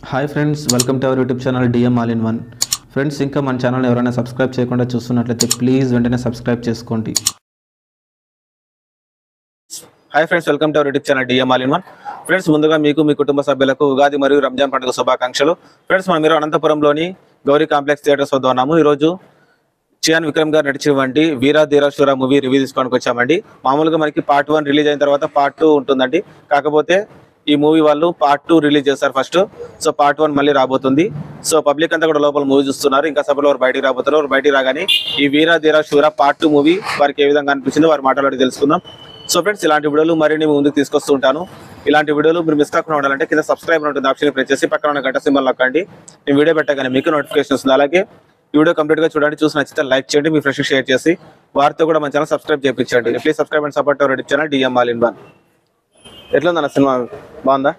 Hi friends, welcome to our YouTube channel DM all in one. Friends, ఇంకా మన channel ఎవరైనా subscribe చేయకుండా చూస్తున్నట్లయితే ప్లీజ్ వెంటనే సబ్స్క్రైబ్ చేసుకోండి. Hi friends, welcome to our YouTube channel DM all in one. Friends, ముందుగా మీకు మీ కుటుంబ సభ్యులకు ఉగాది మరియు రంజాన్ పండుగ శుభాకాంక్షలు. ఫ్రెండ్స్, మనం మీరు అనంతపురంలోని గౌరీ కాంప్లెక్స్ థియేటర్స్ వద్ద ఉన్నాము. ఈరోజు చియాన్ విక్రమ్ గారు నడిచినటువంటి వీరా ధీరా శూర మూవీ రివ్యూ తీసుకోవడానికి వచ్చామండి. మామూలుగా మనకి పార్ట్ 1 రిలీజ్ అయిన తర్వాత పార్ట్ 2 ఉంటుందండి. కాకపోతే ఈ మూవీ వాళ్ళు పార్ట్ 2 రిలీజ్ చేస్తారు ఫస్ట్. సో పార్ట్ 1 మళ్ళీ రాబోతుంది. సో పబ్లిక్ అంతా కూడా లోపల మూవీ చూస్తున్నారు. ఇంకా సభలో వారు బయటికి రాబోతారు. వారు బయటికి రాగానే ఈ వీరా ధీరా శూర పార్ట్ 2 మూవీ వారికి ఏ విధంగా అనిపించిందో వారు మాట్లాడి తెలుసుకుందాం. సో ఫ్రెండ్స్, ఇలాంటి వీడియోలు మరిన్ని ముందుకు తీసుకొస్తూ ఉంటాను. ఇలాంటి వీడియోలు మీరు మిస్ కాకుండా ఉండాలంటే కింద సబ్స్క్రైబ్ ఉంటుంది ఆప్షన్ ప్రెస్ చేసి పక్కన ఉన్న గంట సింబల్ నొక్కండి. నేను వీడియో పెట్టగానే మీకు నోటిఫికేషన్ వస్తుంది. అలాగే ఈ వీడియో కంప్లీట్ గా చూడండి. చూసి నచ్చితే లైక్ చేయండి, మీ ఫ్రెండ్స్ షేర్ చేసి వారితో కూడా మన ఛానల్ సబ్స్క్రైబ్ చేయించండి. Please subscribe and support our YouTube channel DM all in one. ఎట్లుందన్న సినిమా? బాగుందా?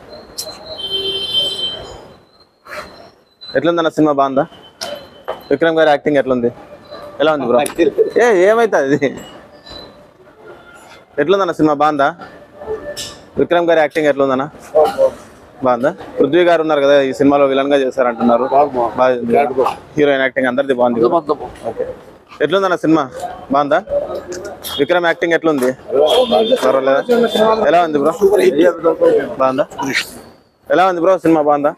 ఎట్లుందన్న సినిమా? బాగుందా? విక్రమ్ గారి యాక్టింగ్ ఎట్లుంది? ఎలా ఉంది బ్రో? ఏమైతుంది? ఎట్లుందన్న సినిమా? బాగుందా? విక్రమ్ గారి యాక్టింగ్ ఎట్లుందన్న? బాగుందా? పృథ్వీ గారు ఉన్నారు కదా, ఈ సినిమాలో విలన్ గా చేశారంటున్నారు. హీరోయిన్ యాక్టింగ్ అందరిది బాగుంది. ఎట్లుందన్న సినిమా? బాగుందా? విక్రమ్ యాక్టింగ్ ఎట్లుంది? పర్వాలేదా? ఎలా ఉంది బ్రో? బాగుందా? ఎలా ఉంది బ్రో సినిమా? బాగుందా?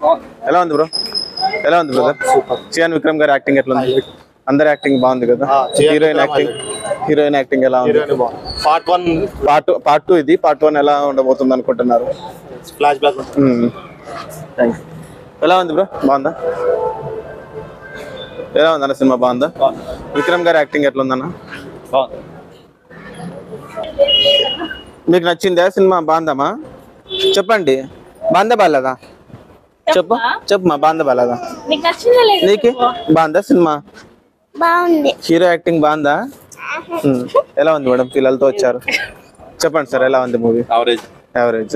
ఎలా ఉంది బ్రో? ఎలా ఉంది బ్రదర్? చియాన్ విక్రమ్ గారి యాక్టింగ్ ఎట్లుంది? అందరి యాక్టింగ్ బాగుంది కదా. హీరోయిన్ యాక్టింగ్ ఎలా ఉంది? పార్ట్ 2 ఇది. పార్ట్ 1 ఎలా ఉండబోతుంది అనుకుంటున్నారు? ఎలా ఉంది బ్రో? బాగుందా? ఎలా ఉందన్న సినిమా? బాగుందా? విక్రమ్ గారి యాక్టింగ్ ఎట్లుందన్న? మీకు నచ్చిందా సినిమా? బాగుందమ్మా? చెప్పండి. బాగుందా బాగాలేదా? చెప్పమ్మా. బాగుందా బాగాలేదా? నీకు బాగుందా సినిమా? బాగుంది. హీరో యాక్టింగ్ బాగుందా? ఎలా ఉంది మేడం? పిల్లలతో వచ్చారు. చెప్పండి సార్, ఎలా ఉంది మూవీ? యావరేజ్.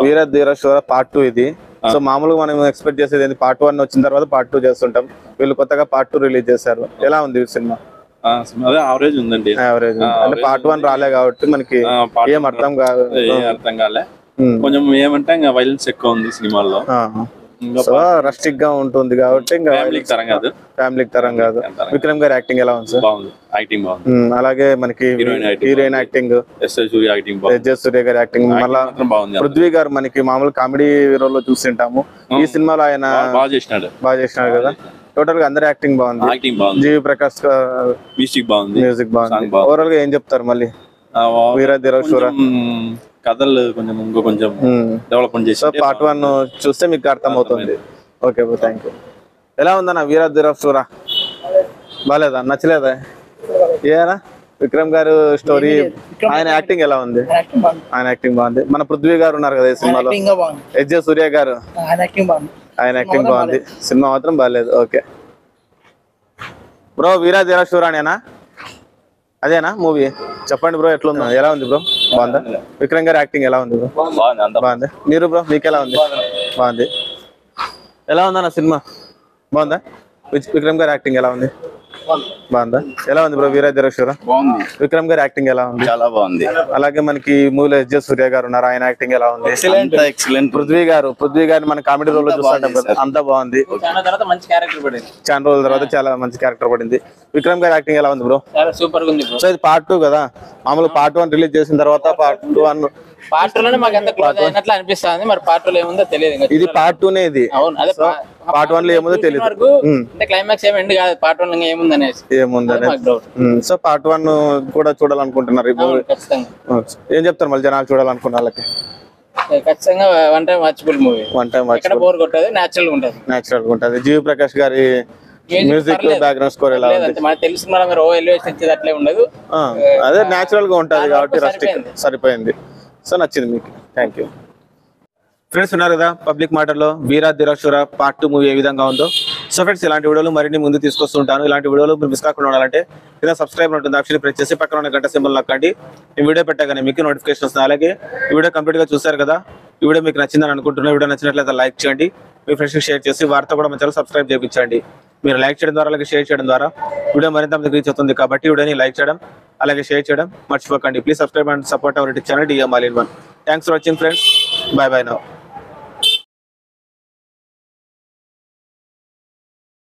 వీరా ధీరా శూర పార్ట్ 2 ఇది. సో మామూలుగా మనం ఎక్స్పెక్ట్ చేసేది ఏంటి? పార్ట్ 1 వచ్చిన తర్వాత పార్ట్ 2 చేస్తుంటాం. వీళ్ళు కొత్తగా పార్ట్ 2 రిలీజ్ చేశారు. ఎలా ఉంది సినిమా? యావరేజ్ ఉందండి. యావరేజ్ అంటే పార్ట్ 1 రాలే కాబట్టి మనకి ఏం అర్థం కాలే. కొంచెం ఏమంటే ఇంకా వైలెన్స్ ఎక్కువ ఉంది సినిమాలో. సో రస్టిక్ గా ఉంటుంది కాబట్టి ఇంకా ఫ్యామిలీకి తరం కాదు. విక్రమ్ గారి యాక్టింగ్ ఎలా ఉంది సార్? యాక్టింగ్ బాగుంది. అలాగే మనకి హీరోయిన్ యాక్టింగ్, ఎస్ సూర్య గారి యాక్టింగ్, మళ్ళా పృథ్వీ గారు మనకి మామూలు కామెడీ రోల్ లో చూస్తుంటాము. ఈ సినిమాలో ఆయన బాగా చేసినాడు కదా. టోటల్ గా అందరి యాక్టింగ్ బాగుంది. జీవి ప్రకాష్ మ్యూజిక్ బాగుంది. ఓవరాల్ గా ఏం చెప్తారు మళ్ళీ వీరా ధీరా శూర? కథలు కొంచెం డెవలప్మెంట్ చేసి పార్ట్ 1 చూస్తే మీకు అర్థం అవుతుంది. Okay bro, thank you. ఎలా ఉందన్న వీరా ధీరా శూర? బాగాలేదా? నచ్చలేదా? ఏనా విక్రమ్ గారు స్టోరీ, ఆయన యాక్టింగ్ ఎలా ఉంది? ఆయన యాక్టింగ్ బాగుంది. మన పృథ్వీ గారు ఉన్నారు కదా ఈ సినిమాలో, ఎస్ సూర్య గారు, ఆయన యాక్టింగ్ బాగుంది. సినిమా మాత్రం బాగాలేదు. ఓకే బ్రో, వీరా ధీరా శూర అనేనా? అదేనా మూవీ? చెప్పండి బ్రో, ఎట్లుందా? ఎలా ఉంది బ్రో? బాగుందా? విక్రమ్ గారి యాక్టింగ్ ఎలా ఉంది బ్రో? బాగుంది. మీరు బ్రో, మీకు ఎలా ఉంది? బాగుంది. ఎలా ఉందన్న సినిమా? బాగుందా? విక్రమ్ గారి యాక్టింగ్ ఎలా ఉంది? బాగుందా? ఎలా ఉంది బ్రో వీరా ధీరా శూర? విక్రమ్ గారి యాక్టింగ్ ఎలా ఉంది? చాలా బాగుంది. అలాగే మనకి మూవీలో ఎస్ సూర్య గారు ఉన్నారు, ఆయన యాక్టింగ్ ఎలా ఉంది? ఎక్సలెంట్. పృథ్వీ గారిని మన కామెడీ రోల్ లో చూస్తాం కదా, అంతా బాగుంది. చాలా రోజుల తర్వాత చాలా మంచి క్యారెక్టర్ పడింది. విక్రమ్ గారి యాక్టింగ్ ఎలా ఉంది బ్రో? సూపర్ ఉంది బ్రో. సో ఇది పార్ట్ 2 కదా. మామూలు పార్ట్ 1 రిలీజ్ చేసిన తర్వాత పార్ట్ 2 మాకు ఎంత క్లోజ్ అయినట్లు అనిపిస్తుంది. మరి పార్ట్ 2 లో ఏముందో తెలియదు. ఇది పార్ట్ 2నే ఇది. అవును, అదే పార్ట్ 1 లో ఏముందో తెలియదు. అంటే క్లైమాక్స్ ఏమి ఎండ్ కాదు, పార్ట్ 1 లో ఏముందనేసి. సో పార్ట్ 1 కూడా చూడాలనుకుంటున్నారు. ఏం చెప్తారు మళ్ళీ జనాలు చూడాలనుకున్న వాళ్ళకి? ఖచ్చితంగా one time watchable movie. Bore కొట్టదు, నేచురల్ గా ఉంటది. జీవి ప్రకాష్ గారి మ్యూజిక్ బ్యాక్గ్రౌండ్ స్కోర్ ఎలా ఉంది? మనకు తెలిసిన ఎలివేషన్ ఇచ్చేది అట్లే ఉండదు. అదే నేచురల్ గా ఉంటది కాబట్టి సరిపోయింది. సో నచ్చింది మీకు. Thank you. ఫ్రెండ్స్, ఉన్నారు కదా పబ్లిక్ మాటల్లో వీరా ధీరా శూర పార్ట్ 2 మూవీ ఏ విధంగా ఉందో. సో ఫ్రెండ్స్, ఇలాంటి వీడియోలు మరిన్ని ముందు తీసుకొస్తుంటాను. ఇలాంటి వీడియోలు మీరు మిస్ కాకుండా ఉండాలంటే కింద సబ్స్క్రైబ్ ఉంటుంది ఆప్షన్ ప్రెస్ చేసి పక్కన ఉన్న గంట సింబల్ నొక్కండి. ఈ వీడియో పెట్టగానే మీకు నోటిఫికేషన్ వస్తుంది. అలాగే ఈ వీడియో కంప్లీట్ గా చూస్తారు కదా. ఈ వీడియో మీకు నచ్చిందని అనుకుంటున్నా. వీడియో నచ్చినట్లయితే లైక్ చేయండి, మీ ఫ్రెండ్స్ షేర్ చేసి వారితో కూడా మన ఛానల్ సబ్స్క్రైబ్ చేయించండి. మీరు లైక్ చేయడం ద్వారా, అలాగే షేర్ చేయడం ద్వారా వీడియో మరింత మందికి రీచ్ అవుతుంది. కాబట్టి వీడియోని లైక్ చేయడం అలాగే షేర్ చేయడం మర్చిపోకండి. Please subscribe and support our YouTube channel DM all in one. Thanks for watching friends. By by now.